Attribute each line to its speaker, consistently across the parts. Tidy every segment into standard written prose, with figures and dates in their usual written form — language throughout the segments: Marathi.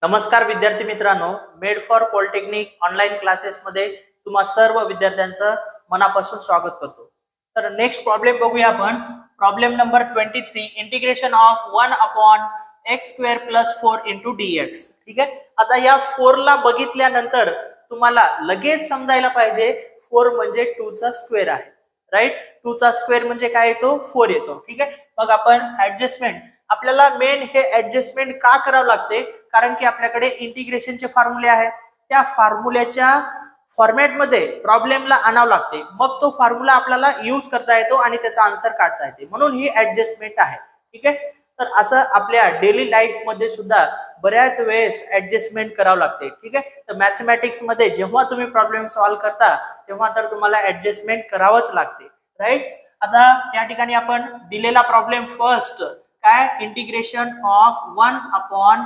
Speaker 1: नमस्कार विद्यार्थी मित्रांनो, made for polytechnic online classes मध्ये तुम्हा सर्व विद्यार्थ्यांचं मनापासून स्वागत करतो। तर नेक्स्ट प्रॉब्लेम बघूया आपण। Problem number 23, integration of 1 upon x square plus 4 into dx। ठीक आहे, आता या 4 ला बघितल्यानंतर तुम्हाला लगेच समजायला पाहिजे 4 म्हणजे 2 चा स्क्वेअर आहे, राईट। 2 चा स्क्वेअर म्हणजे काय येतो, 4 येतो। ठीक आहे, मग आपण ऍडजस्टमेंट, आपल्याला मेन हे ऍडजस्टमेंट का करावं लागते, कारण की आपल्याकडे इंटिग्रेशनचे फॉर्म्युले आहेत, त्या फॉर्म्युल्याच्या फॉर्मॅटमध्ये प्रॉब्लेमला आणावं लागते, मग तो फॉर्म्युला आपल्याला यूज करता येतो आणि त्याचा आन्सर काढता येते, म्हणून ही ऍडजस्टमेंट आहे। ठीक आहे, तर असं आपल्या डेली लाईफ मध्ये सुद्धा बऱ्याच वेळेस ऍडजस्टमेंट करावं लागते। ठीक आहे, तर मॅथमॅटिक्स मध्ये जेव्हा तुम्ही प्रॉब्लेम सॉल्व्ह करता तेव्हा तर तुम्हाला ऍडजस्टमेंट करावंच लागते, राईट। आता या ठिकाणी आपण दिलेला प्रॉब्लेम फर्स्ट काय, integration of 1 upon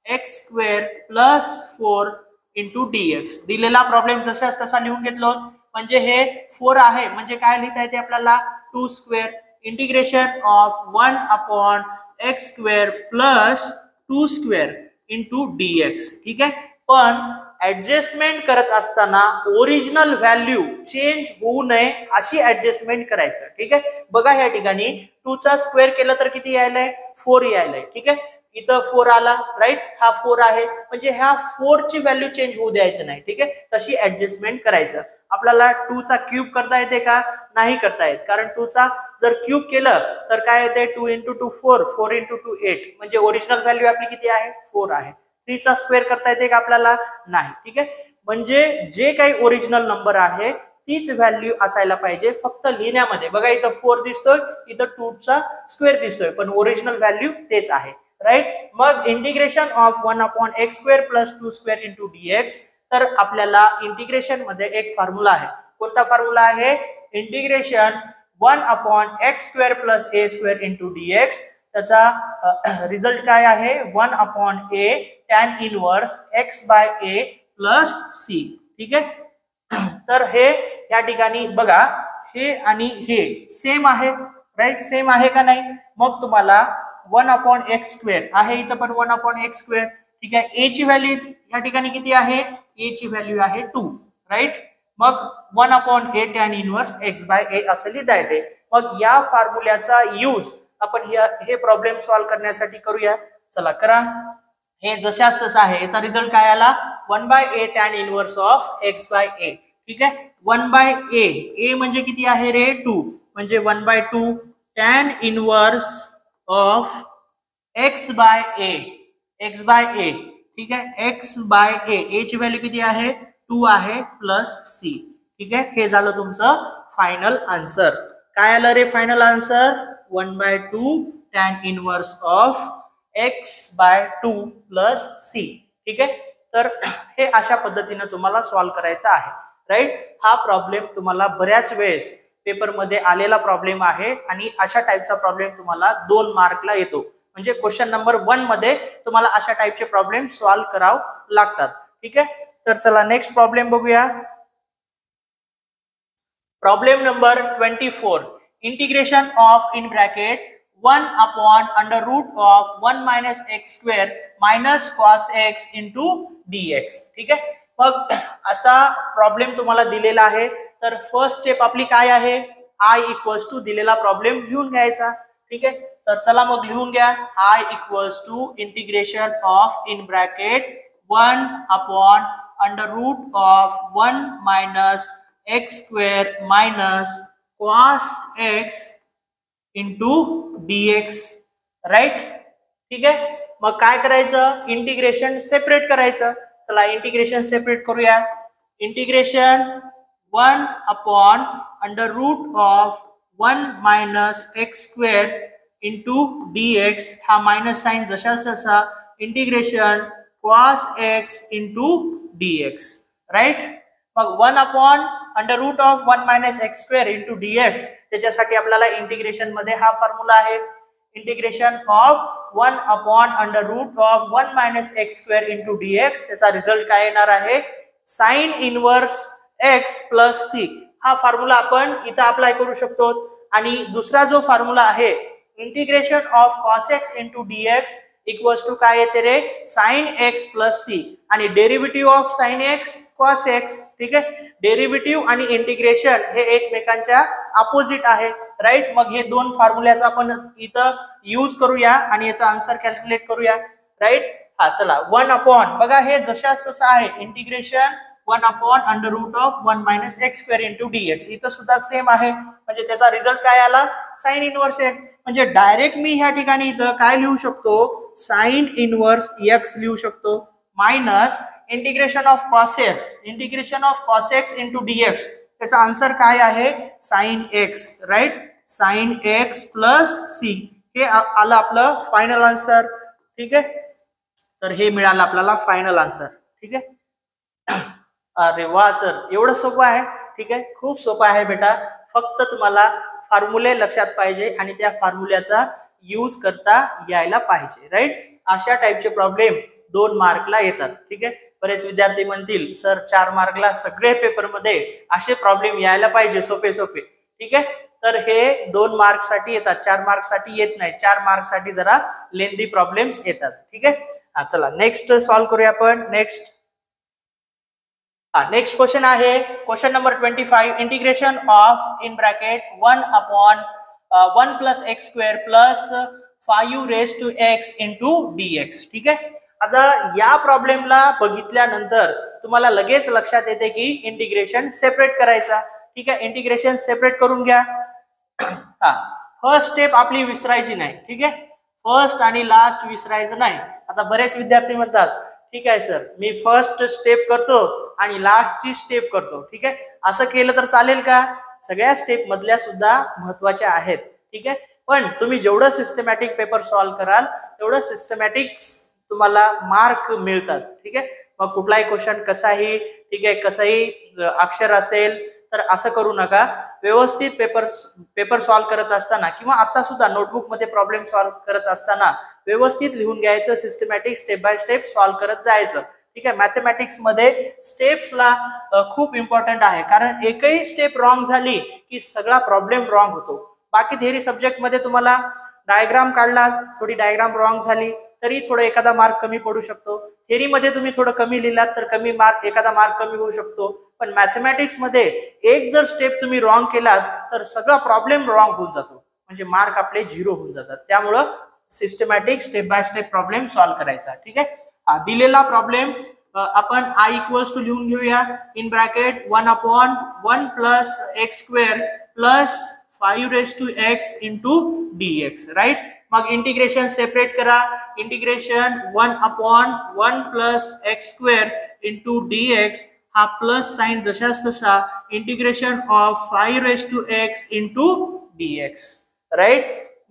Speaker 1: x square plus 4 into dx दिलेला प्रॉब्लेम जसाच तसा लिहून घेतलो। म्हणजे हे 4 आहे म्हणजे काय लिहिता येते आपल्याला, 2 square integration of 1 upon x square plus 2 square into dx। ठीक आहे, पण ऍडजस्टमेंट करत असताना ओरिजिनल व्हॅल्यू चेंज होऊ नये अशी ऍडजस्टमेंट करायचं। ठीक आहे, बघा या ठिकाणी 2 चा स्क्वेअर केलं तर किती यायलाय, 4 यायलाय। ठीक आहे, इथं 4 आला, राईट, हा 4 आहे म्हणजे ह्या 4 ची व्हॅल्यू चेंज होऊ द्यायचं नाही। ठीक आहे, तशी ऍडजस्टमेंट करायचं। आपल्याला 2 चा क्यूब करता येते का, नाही करता येत, कारण 2 चा जर क्यूब केलं तर काय येते, 2 इंटू 2 4, 4 इंटू 2 8, म्हणजे ओरिजिनल व्हॅल्यू आपली किती आहे, 4 आहे। 3 चा स्क्वेअर करता येते का आपल्याला, नाही। ठीक आहे, म्हणजे जे काही ओरिजिनल नंबर आहे तीच व्हॅल्यू असायला पाहिजे, फक्त लिहिण्यामध्ये बघा इथं 4 दिसतोय, इथं 2 चा स्क्वेअर दिसतोय, पण ओरिजिनल व्हॅल्यू तेच आहे, राईट। मग integration of 1 upon x square plus 2 square into dx, तर आपल्याला इंटिग्रेशन मध्ये एक फॉर्म्युला आहे। कोणता फॉर्म्युला आहे, integration 1 upon x square plus a square into dx, त्याचा रिझल्ट काय आहे, 1 upon a tan inverse x by a plus c. ठीक आहे, तर हे या ठिकाणी बघा, हे आणि हे सेम आहे, राईट, सेम आहे का नाही। मग तुम्हाला 1 अपॉन एक्स स्क्वेअर आहे, इथं पण 1 अपॉन एक्स स्क्वेअर। ठीक आहे, ए ची व्हॅल्यू या ठिकाणी किती आहे, ए ची व्हॅल्यू आहे 2, राईट। मग 1 upon a tan inverse x by ए असं लिहिता येते। मग या फॉर्म्युल्याचा यूज आपण हे प्रॉब्लेम सॉल्व्ह करण्यासाठी करूया, चला करा। हे जशाच तसं आहे, याचा रिझल्ट काय आला, 1 by a tan inverse of x by a. ठीक आहे, 1 बाय ए, ए म्हणजे किती आहे रे, 2, म्हणजे 1 by 2 tan inverse of x by a, x by a. ठीक आहे, एक्स बाय ए, ए ची व्हॅल्यू किती आहे, 2 आहे, प्लस सी। ठीक आहे, हे झालं तुमचं फायनल आन्सर। काय आलं रे final answer, 1 by 2 tan inverse of x by 2 plus c. ठीक आहे, तर हे अशा पद्धतीने तुम्हाला सॉल्व्ह करायचं आहे, राईट। हा प्रॉब्लेम तुम्हाला बऱ्याच वेळेस पेपर मध्ये आलेला प्रॉब्लेम आहे आणि अशा टाइपचा प्रॉब्लेम तुम्हाला 2 मार्कला येतो, म्हणजे क्वेश्चन नंबर 1 मध्ये तुम्हाला अशा टाइपचे प्रॉब्लेम सॉल्व्ह करावे लागतात। ठीक आहे, तर चला नेक्स्ट प्रॉब्लेम बघूया। Problem number 24, integration of in bracket 1 upon under root of 1 minus x square minus cos x into dx। ठीक आहे, मग असा प्रॉब्लेम तुम्हाला दिलेला आहे, तर फर्स्ट स्टेप आपली काय आहे, i इक्वल्स टू दिलेला प्रॉब्लेम लिहून घ्यायचा। ठीक आहे, तर चला मग लिहून घ्या, i equals to integration of in bracket 1 upon under root of 1 minus x square minus cos x into dx, right. ठीक आहे, मग काय करायचं, इंटिग्रेशन सेपरेट करायचं। चला इंटिग्रेशन सेपरेट करूया। Integration 1 upon under root of 1 minus x square into dx, हा मायनस साइन जसा तसा, integration cos x into dx, right. मग 1 upon under root of 1 minus x square into dx, त्याच्यासाठी आपल्याला इंटिग्रेशन मध्ये हा फॉर्म्युला आहे, integration of 1 upon under root of 1 minus x square into dx, त्याचा रिझल्ट काय येणार आहे, sine inverse x plus c. हा फॉर्म्युला आपण इथं अप्लाय करू शकतो। आणि दुसरा जो फॉर्म्युला आहे, integration of cos x into dx equals to काय येते रे साइन एक्स प्लस सी आणि derivative of sine x cos x. ठीक आहे, डेरिव्हेटिव्ह आणि इंटिग्रेशन हे एकमेकांच्या अपोजिट आहे राईट. मग हे दोन फॉर्म्युल्याचा आपण इथं यूज करूया आणि याचा आन्सर कॅल्क्युलेट करूया राईट. हा चला 1 अपॉन बघा हे जशाच तसं आहे integration 1 upon under root of 1 minus x square into dx. इथं सुद्धा सेम आहे म्हणजे त्याचा रिझल्ट काय आला साइन इनवर्स एक्स. म्हणजे डायरेक्ट मी ह्या ठिकाणी इथं काय लिहू शकतो साइन इनवर्स एक्स लिहू शकतो minus integration of cos x, integration of cos x into dx. त्याचा आन्सर काय आहे sine x right. Sine x plus c हे आलं आपलं फायनल आन्सर. ठीक आहे, तर हे मिळालं आपल्याला फायनल आन्सर. ठीक आहे, अरे वा सर एवढं सोपं आहे. ठीक आहे, खूप सोपं आहे बेटा. फक्त तुम्हाला फॉर्म्युले लक्षात पाहिजे आणि त्या फॉर्म्युल्याचा यूज करता यायला पाहिजे राईट. अशा टाईपचे प्रॉब्लेम 2 मार्कला येतात. ठीक आहे, बरेच विद्यार्थी म्हणतील सर 4 मार्कला सगळे पेपरमध्ये असे प्रॉब्लेम यायला पाहिजे सोपे सोपे. ठीक आहे, तर हे 2 मार्कसाठी येतात, 4 मार्कसाठी येत नाही. 4 मार्कसाठी जरा लेंदी प्रॉब्लेम्स येतात. ठीक आहे, हा चला नेक्स्ट सॉल्व्ह करूया आपण. नेक्स्ट क्वेश्चन आहे question number 25. Integration of in bracket 1 upon 1 plus x square plus 5 raise to x into dx. ठीक आहे, आता या प्रॉब्लेमला बघितल्यानंतर तुम्हाला लगेच लक्षात येते की इंटिग्रेशन सेपरेट करायचा. ठीक आहे, इंटिग्रेशन सेपरेट करून घ्या. फर्स्ट स्टेप आपली विसरायची नाही. ठीक आहे, फर्स्ट आणि लास्ट विसरायचं नाही. आता बरेच विद्यार्थी म्हणतात ठीक आहे सर मी फर्स्ट स्टेप करतो आणि लास्टची स्टेप करतो. ठीक आहे, असं केलं तर चालेल का? सगळ्या स्टेप मधल्या सुद्धा महत्वाच्या आहेत. ठीक आहे, पण तुम्ही जेवढं सिस्टमॅटिक पेपर सॉल्व्ह कराल तेवढं सिस्टमॅटिक तुम्हाला मार्क मिळतात. ठीक आहे, मग कुठलाही क्वेश्चन कसाही ठीक आहे कसंही अक्षर असेल तर असं करू नका. व्यवस्थित पेपर सॉल्व्ह करत असताना किंवा आता सुद्धा नोटबुक मध्ये प्रॉब्लेम सॉल्व्ह करत असताना व्यवस्थित लिहून घ्यायचं, systematic step by step solve करत जायचं. ठीक आहे, मॅथमॅटिक्स मध्ये स्टेप्सला खूप इम्पॉर्टंट आहे, कारण एकही स्टेप रॉंग झाली की सगळा प्रॉब्लेम रॉंग होतो. बाकी थेअरी सब्जेक्ट मध्ये तुम्हाला डायग्राम काढला, थोडी डायग्राम रॉंग झाली तरी थोडं एखादा मार्क कमी पडू शकतो. थेअरी मध्ये तुम्ही थोडं कमी लिहिलात तर एखादा मार्क कमी होऊ शकतो. पण मॅथमॅटिक्स मध्ये एक जर स्टेप तुम्ही रॉंग केलात तर सगळा प्रॉब्लेम रॉंग होऊन जातो, म्हणजे मार्क आपले 0 होऊन जातात. त्यामुळं systematic step by step problem solve करायचा. ठीक आहे, दिलेला प्रॉब्लेम आपण आय इक्वल्स टू लिहून घेऊया in bracket 1 upon 1 plus x square plus 5 raise to x into dx right. मग इंटिग्रेशन सेपरेट करा. Integration 1 upon 1 plus x square into dx हा प्लस साइन जशाच तसा integration of 5 raise to x into dx right.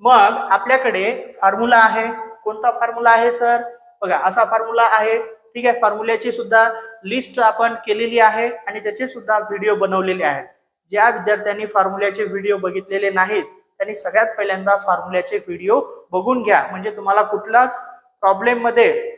Speaker 1: मग आपल्याकडे फॉर्म्युला आहे. कोणता फॉर्म्युला आहे सर? बघा असा फॉर्म्युला आहे. ठीक आहे, फॉर्म्युल्याची सुद्धा लिस्ट आपण केलेली आहे आणि त्याचे सुद्धा व्हिडिओ बनवलेले आहेत. ज्या विद्यार्थ्यांनी फॉर्म्युल्याचे व्हिडिओ बघितलेले नाहीत त्यांनी सगळ्यात पहिल्यांदा फॉर्म्युल्याचे व्हिडिओ बघून घ्या, म्हणजे तुम्हाला कुठलाच प्रॉब्लेम मध्ये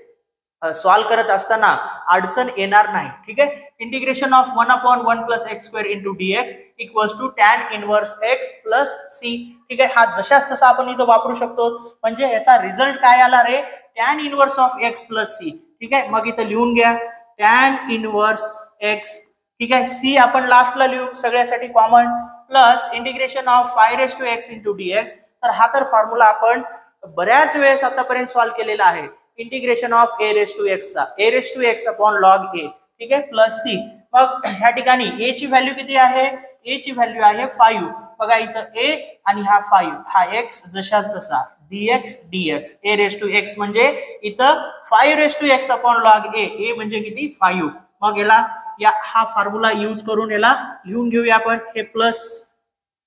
Speaker 1: सॉल्व्ह करत असताना अडचण येणार नाही. ठीक आहे, integration of 1 upon 1 plus x square into dx equals to tan inverse x plus c. ठीक आहे, हा जशाच तसा आपण इथं वापरू शकतो. म्हणजे याचा रिझल्ट काय आला रे tan inverse of x plus c. ठीक आहे, मग इथं लिहून घ्या टॅन इनवर्स एक्स. ठीक आहे, सी आपण लास्टला लिहू सगळ्यासाठी common plus integration of 5 raise to x into dx. तर हा तर फॉर्म्युला आपण बऱ्याच वेळेस आतापर्यंत सॉल्व्ह केलेला आहे. Integration of a raise to x चा a raise to x upon log a. ठीक आहे, प्लस सी. मग ह्या ठिकाणी ए ची व्हॅल्यू किती आहे? ए ची व्हॅल्यू आहे 5. बघा इथं ए आणि हा 5 हा एक्स जशाच तसा dx dx a raise to x म्हणजे इथं 5 raise to x upon log a. A म्हणजे किती 5. मग याला हा फॉर्म्युला यूज करून याला लिहून घेऊया आपण हे plus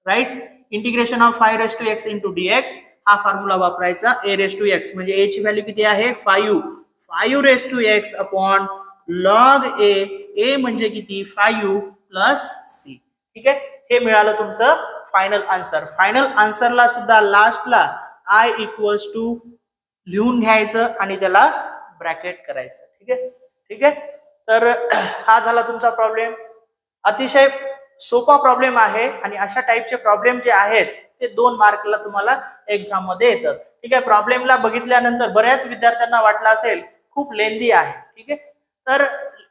Speaker 1: right. Integration of 5 raise to x into dx हा फॉर्म्युला वापरायचा. ए रेज टू एक्स म्हणजे ए ची व्हॅल्यू किती आहे 5 raise to x upon log a. A म्हणजे किती 5 प्लस सी. ठीक आहे, हे मिळालं तुमचं फायनल आन्सर. फायनल आन्सरला सुद्धा लास्टला आय इक्वल्स टू लिहून घ्यायचं आणि त्याला ब्रॅकेट करायचं. ठीक आहे, ठीक आहे. तर हा झाला तुमचा प्रॉब्लेम. अतिशय सोपा प्रॉब्लेम आहे आणि अशा टाईपचे प्रॉब्लेम जे आहेत ते 2 मार्कला तुम्हाला एक्झाम मध्ये येतात. ठीक आहे. प्रॉब्लेमला बघितल्यानंतर बऱ्याच विद्यार्थ्यांना वाटलं असेल खूप लेंदी आहे. ठीक आहे. तर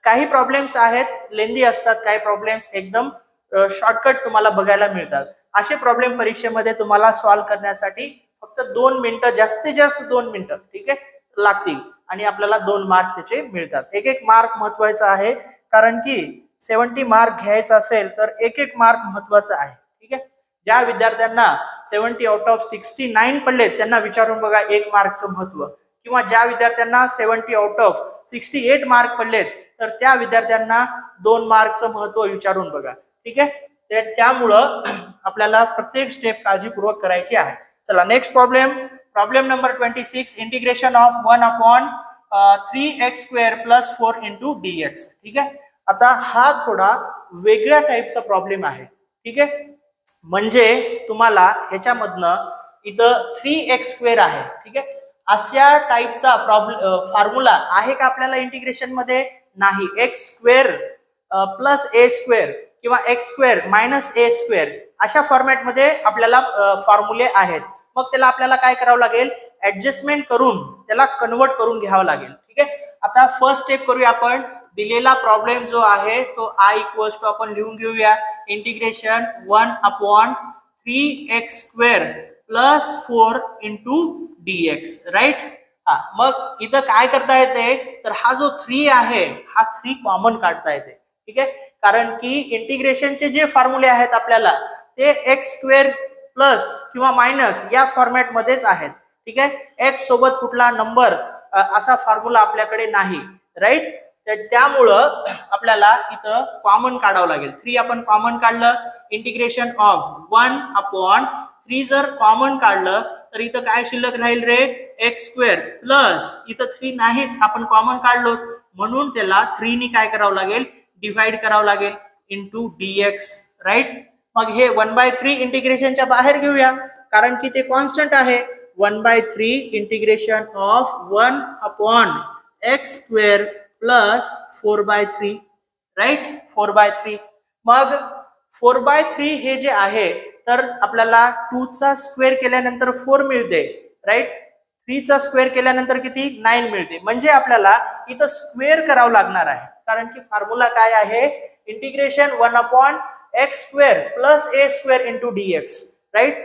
Speaker 1: काही प्रॉब्लेम्स आहेत लेंदी असतात, काही प्रॉब्लेम्स एकदम शॉर्टकट तुम्हाला बघायला मिळतात. असे प्रॉब्लेम परीक्षेमध्ये तुम्हाला सॉल्व्ह करण्यासाठी फक्त 2 मिनिटं, जास्तीत जास्त 2 मिनिटं ठीक आहे लागतील आणि आपल्याला 2 मार्क त्याचे मिळतात. एक एक मार्क महत्वाचा आहे, कारण की 70 मार्क घ्यायचा असेल तर एक एक मार्क महत्वाचा आहे. ठीक आहे. ज्या विद्यार्थ्यांना 70 आउट ऑफ 69 पडले त्यांना विचारून बघा 1 मार्कचं महत्व, किंवा ज्या विद्यार्थ्यांना 70 आउट ऑफ 68 मार्क पडलेत तर त्या विद्यार्थ्यांना 2 मार्कचं महत्व विचारून बघा. ठीक आहे. त्यामुळं आपल्याला प्रत्येक स्टेप काळजीपूर्वक करायची आहे. चला next problem number 26, integration of 1 upon 3x² + 4 × dx. ठीक आहे. आता हा थोडा वेगळ्या टाईपचा प्रॉब्लेम आहे. ठीक आहे. म्हणजे तुम्हाला ह्याच्यामधनं इथं 3x² आहे. ठीक आहे. अशा टाईपचा फॉर्म्युला आहे का आपल्याला इंटिग्रेशन मध्ये? नाही. x² + a² किंवा x² - a² अशा फॉर्मॅट मध्ये आपल्याला फॉर्म्युले आहेत. मग त्याला आपल्याला काय करावं लागेल? ऍडजस्टमेंट करून त्याला कन्वर्ट करून घ्यावं लागेल. ठीक आहे. आता फर्स्ट स्टेप करूया आपण. दिलेला प्रॉब्लेम जो आहे तो I आपण लिहून घेऊया. Integration 1 upon 3x² + 4 × dx. Right. मग इथं काय करता येते, तर हा जो 3 आहे हा 3 कॉमन काढता येते. ठीक आहे. कारण की इंटिग्रेशनचे जे फॉर्म्युले आहेत आपल्याला ते x² प्लस किंवा मायनस या फॉर्मॅट मध्येच आहेत. ठीक आहे. x सोबत कुठला नंबर असा फॉर्म्युला आपल्याकडे नाही. राईट. तर त्यामुळं आपल्याला इथं कॉमन काढावं लागेल. 3 आपण कॉमन काढलं. इंटिग्रेशन ऑफ 1 अपॉन 3 जर कॉमन काढलं तर इथं काय शिल्लक राहील रे? x² प्लस इथं 3 नाहीच, आपण कॉमन काढलो म्हणून त्याला 3 ने काय करावं लागेल? डिवाइड करावं लागेल इंटू dx. राईट. मग हे 1/3 इंटिग्रेशनच्या बाहेर घेऊया कारण की ते कॉन्स्टंट आहे. 1/3 integration of 1 upon x² plus 4/3. Right. 4/3. मग 4/3 हे जे आहे तर आपल्याला 2 चा स्क्वेअर केल्यानंतर 4 मिळते. राईट. 3 चा स्क्वेअर केल्यानंतर किती? 9 मिळते. म्हणजे आपल्याला इथं स्क्वेअर करावं लागणार आहे, कारण की फॉर्म्युला काय आहे? Integration 1 upon x² plus a² × dx. Right.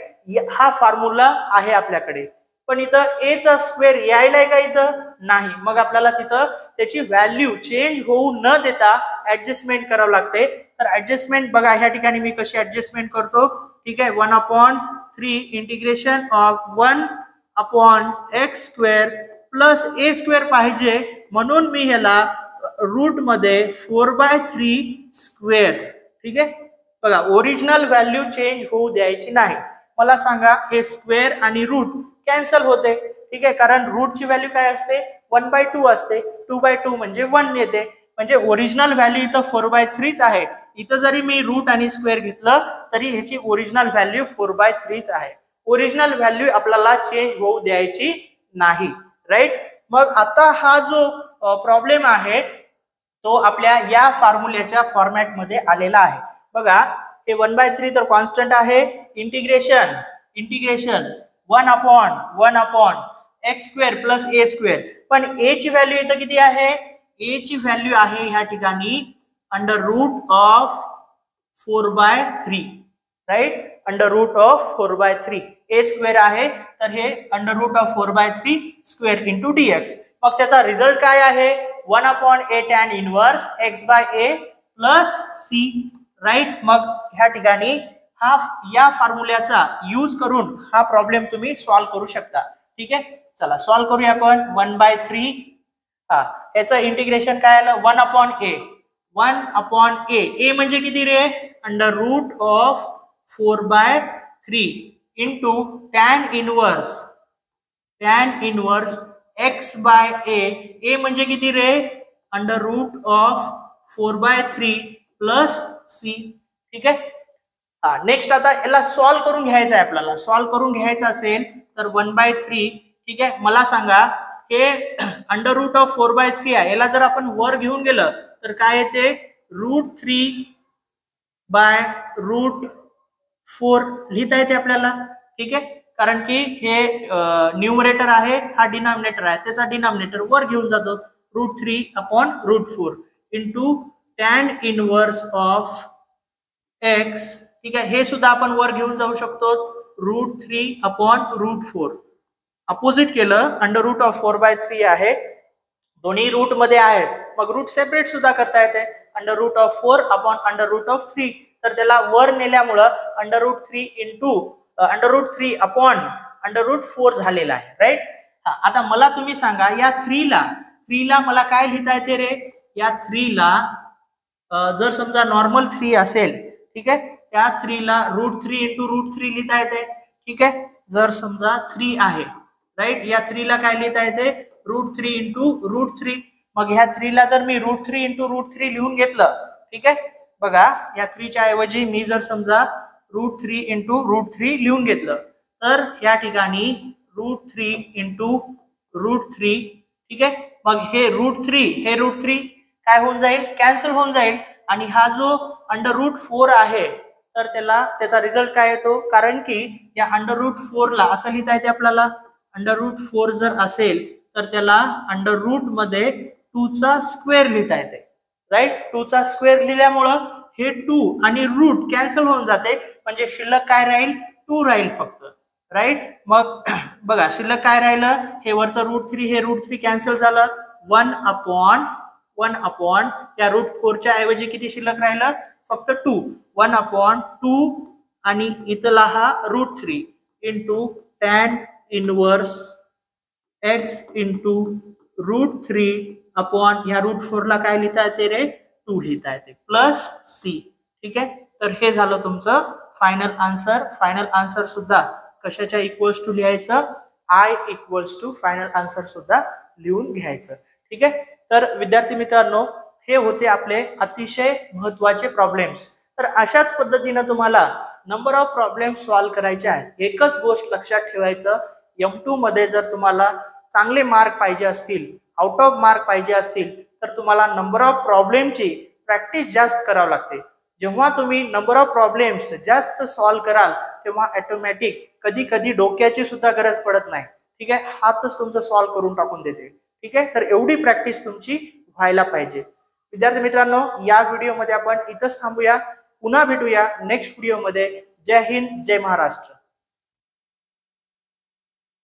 Speaker 1: हा फॉर्म्युला आहे आपल्याकडे, पण इथं a चा स्क्वेअर यायलाय का? इथं नाही. मग आपल्याला तिथं त्याची व्हॅल्यू चेंज होऊ न देता ऍडजस्टमेंट करावं लागते. तर ऍडजस्टमेंट बघा ह्या ठिकाणी मी कशी ऍडजस्टमेंट करतो. ठीक आहे. 1/3 integration of 1 upon x² plus a² पाहिजे म्हणून मी ह्याला रूट मध्ये 4/3 ठीक आहे. बघा ओरिजिनल व्हॅल्यू चेंज होऊ द्यायची नाही. मला सांगा हे स्क्वेअर आणि रूट कॅन्सल होते. ठीक आहे. कारण रूटची व्हॅल्यू काय असते? 1/2 असते. 2/2 म्हणजे 1 येते. म्हणजे ओरिजिनल व्हॅल्यू इथं 4/3 आहे. इथं जरी मी रूट आणि स्क्वेअर घेतलं तरी ह्याची ओरिजिनल व्हॅल्यू 4/3 आहे. ओरिजिनल व्हॅल्यू आपल्याला चेंज होऊ द्यायची नाही. राईट. मग आता हा जो प्रॉब्लेम आहे तो आपल्या या फॉर्म्युल्याच्या फॉर्मॅट मध्ये आलेला आहे. बघा हे 1/3 तर कॉन्स्टंट आहे. Integration 1 upon x² plus a². पण a ची व्हॅल्यू इथं किती आहे? a ची व्हॅल्यू आहे ह्या ठिकाणी √4/3. राईट. √4/3. a² आहे तर हे √4/3 × dx. मग त्याचा रिझल्ट काय आहे? 1 upon a tan inverse x/a plus c. Right. मग ह्या ठिकाणी या फॉर्म्युल्याचा यूज करून हा प्रॉब्लेम तुम्ही सॉल्व्ह करू शकता. ठीक आहे. चला सॉल्व्ह करूया आपण. 1/3 याचं इंटिग्रेशन काय आलं? 1 अपॉन a. 1 अपॉन a म्हणजे किती रे? √4/3 into tan inverse x/a. a म्हणजे किती रे? √4/3 प्लस c. ठीक आहे. नेक्स्ट आता याला सॉल्व्ह करून घ्यायचं आहे आपल्याला. सॉल्व्ह करून घ्यायचं असेल तर 1/3. ठीक आहे. मला सांगा हे √4/3 आहे. याला जर आपण वर घेऊन गेलं तर काय येते? √3/√4 लिहिता येते आपल्याला. ठीक आहे. कारण की हे न्यूमरेटर आहे, हा डिनॉमिनेटर आहे, त्याचा डिनॉमिनेटर वर घेऊन जातो √3/√4 into tan inverse of x. ठीक आहे, हे सुद्धा आपण वर घेऊन जाऊ शकतो √3/√4. अपोजिट केलं √4/3 आहे, दोन्ही रूट मध्ये आहेत, मग रूट सेपरेट सुद्धा करता येते √4/√3. तर त्याला वर नेल्यामुळं √3 इंटू √3/√4 झालेला आहे. राईट. आता मला तुम्ही सांगा या 3 ला मला काय लिहिता येते रे? या 3 ला जर समजा नॉर्मल 3 असेल, ठीक आहे, त्या 3 ला √3 इंटू √3 लिहिता येते. ठीक आहे, जर समजा 3 आहे, राईट, या 3 ला काय लिहिता येते? √3 इंटू √3. मग ह्या 3 ला जर मी √3 इंटू √3 लिहून घेतलं, ठीक आहे, बघा या 3 च्या ऐवजी मी जर समजा √3 इंटू √3 लिहून घेतलं, तर या ठिकाणी √3 इंटू √3. ठीक आहे, मग हे √3 काय होऊन जाईल? कॅन्सल होऊन जाईल. आणि हा जो √4 आहे, तर त्याचा रिझल्ट काय येतो? कारण की या √4 ला असं लिहिता येते आपल्याला, √4 जर असेल तर त्याला अंडर मध्ये 2 चा स्क्वेअर लिहिता येते. राईट, 2 चा स्क्वेअर लिहिल्यामुळं हे 2 आणि रूट कॅन्सल होऊन जाते, म्हणजे शिल्लक काय राहील? 2 राहील फक्त. राईट, मग बघा शिल्लक काय राहिलं? हे वरचं √3, हे √3 कॅन्सल झालं. 1 अपॉन या √4 च्या ऐवजी किती शिल्लक राहिलं? फक्त 2. 1/2 आणि इथला हा √3 into tan inverse x into √3 upon ह्या √4 ला काय लिहिता येते रे? 2 लिहिता येते, प्लस सी. ठीक आहे, तर हे झालं तुमचं फायनल आन्सर. फायनल आन्सर सुद्धा कशाच्या इक्वल्स टू लिहायचं? I equals to final answer सुद्धा लिहून घ्यायचं. ठीक आहे, तर विद्यार्थी मित्रांनो, हे होते आपले अतिशय महत्वाचे प्रॉब्लेम्स. तर अशाच पद्धतीने तुम्हाला नंबर ऑफ प्रॉब्लेम सॉल्व्ह करायचे आहेत. एकच गोष्ट लक्षात ठेवायचं, M2 मध्ये जर तुम्हाला चांगले मार्क पाहिजे असतील, आउट ऑफ मार्क पाहिजे असतील, तर तुम्हाला नंबर ऑफ प्रॉब्लेमची प्रॅक्टिस जास्त करावी लागते. जेव्हा तुम्ही नंबर ऑफ प्रॉब्लेम्स जास्त सॉल्व्ह कराल, तेव्हा ऑटोमॅटिक कधी कधी डोक्याची सुद्धा गरज पडत नाही. ठीक आहे, हातच तुमचं सॉल्व्ह करून टाकून देते. ठीक आहे, तर एवढी प्रॅक्टिस तुमची व्हायला पाहिजे. विद्यार्थी मित्रांनो, या व्हिडिओमध्ये आपण इथंच थांबूया. पुन्हा भेटूया नेक्स्ट व्हिडिओमध्ये. जय हिंद, जय महाराष्ट्र.